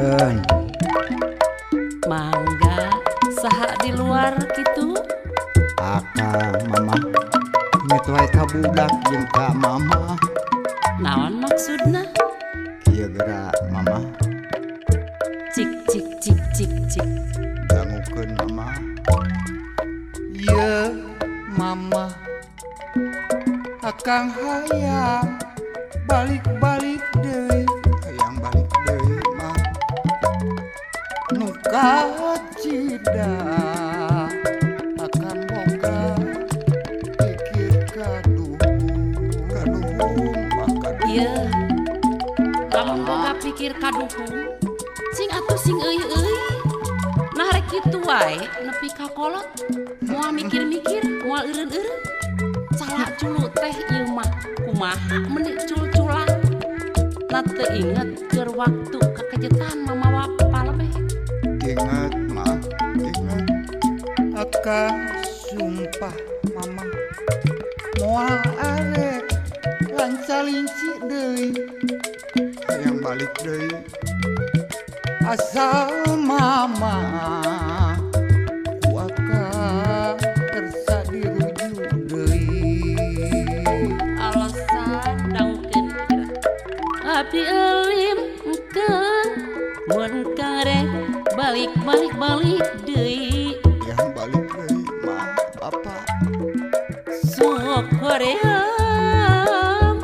Punten. Mangga saha di luar gitu. Akang mama inget wae ka budak jeung ka mama. Naon maksudna? Kieu geura mama Cik cik cik cik cik. dangukeun mama. Ieu mama akang hayang balik-balik deui. Hayang balik deui mah nu kacida akan boga pikir kaduhung maka Ieu lamun boga pikir kaduhung sing atuh sing euy. Nah rek kitu wae nepi ka kolot moal mikir-mikir moal eureun-eureun. Salah culu teh ieu mah kumaha meuni cul-culan. Na teu inget keur waktu kakejetan mama bapa lebeh. ingat mah ingat akang sumpah mama moal arek lancalinci deui hayang balik deui asal mama ku akang kersa dirujuk deui. Alasan dangkeun abdi eulim engkeun mun karek balik deui. Yang balik deui mah apa Sok hoream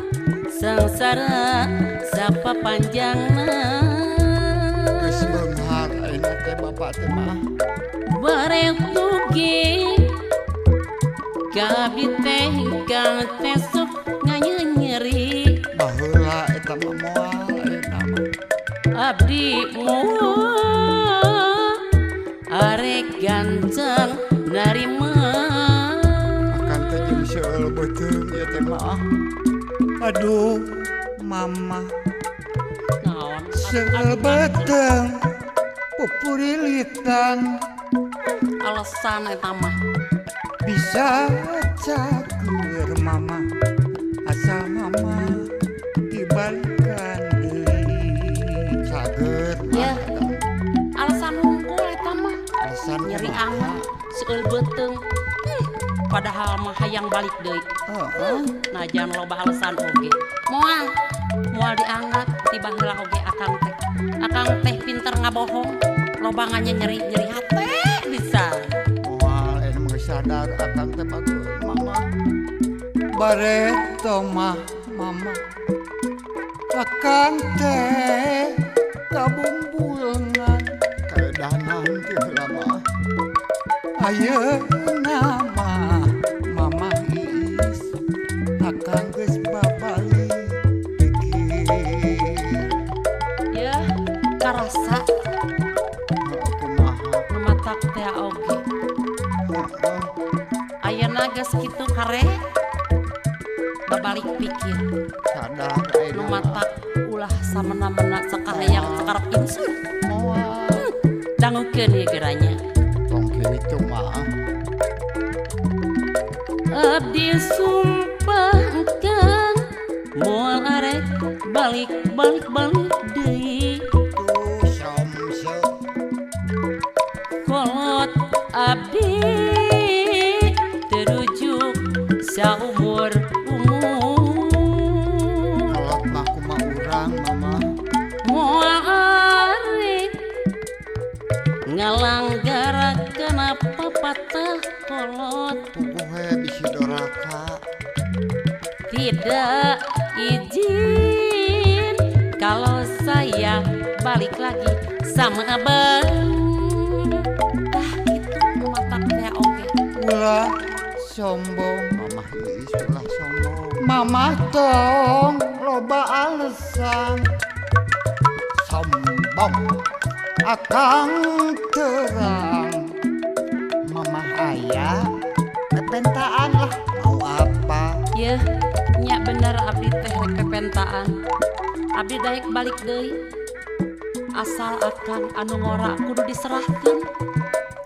sangsara sapa panjangna. geus beunghar ayeuna teh bapak teh mah. Bareng tuge kabdi teh kang teh sok nganyeri. Baheula eta mah moal ayeuna mah. Abdi moal arek gancang narima. Akan teh jeung seueul beuteung ieu teh mah. Aduh mama Naon seueul beuteung pupurilitan alasan eta mah bisa cager mama asal mama dibalikan deui cager mah Ya. alasan hungkul eta mah alasan nyeri kumaha? angan seueul beuteung. Padahal mah hayang balik deui. Heeh. Najan loba alasan oge moal dianggap tiba heula oge akang teh pinter ngabohong loba nyeri hate bisa. moal anu geus sadar akang teh bagus mama bareto mah mama akang teh kabumbulngan kaedanan teh heula mah ayeuna mah mama iis akang geus babalik pikir Ya karasa kumaha mematak teh oge ayeuna geus kitu kare babalik pikir sadar nu matak ulah samena-mena sakahayang sakarep insun. moal Dangukeun ieu geranya tong kitu mah abdi sumpah engkeun moal arek balik deui. tuh samse Kolot abdi terujuk saumur kolot mah kumaha urang mama moal arek ngalanggar kenapa patah kolot puguh bisi doraka tidak izin kalau saya balik lagi sama abang. Tah itu matak teh oge. ulah sombong mama iis ulah sombong mama tong loba alasan sombong akang terang mama aya kepentaan lah mau apa Yeuh, nya bener abdi teh rek pepentaan. Abdi daek balik deui. Asal akang anu ngora kudu diserahkeun.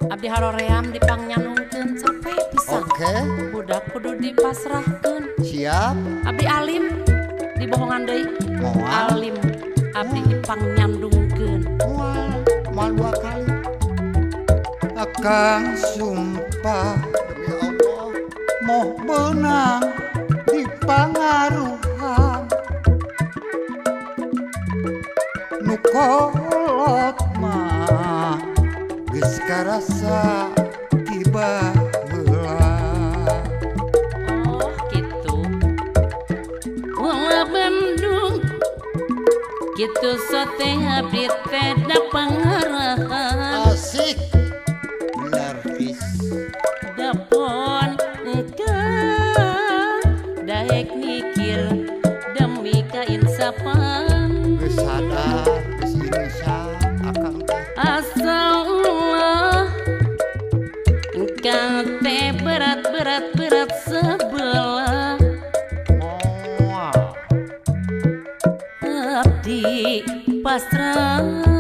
Abdi haroream dipangnyanungkeun sampai pisan. oke Budak kudu dipasrahkeun. siap Abdi alim dibohongan deui. moal Alim abdi dipangnyanungkeun. moal 2 kali Akang sumpah demi Allah mau benang di pangaruhan nu kolot mah geus karasa tiba heula. Oh gitu. Wala Bandung gitu sote abdi teh da pangarahan Asik bener is dapon engkau daek mikir demi kainsafan geus sadar geus insya akang teh asallah engkau teh berat sebelah moal abdi pasrah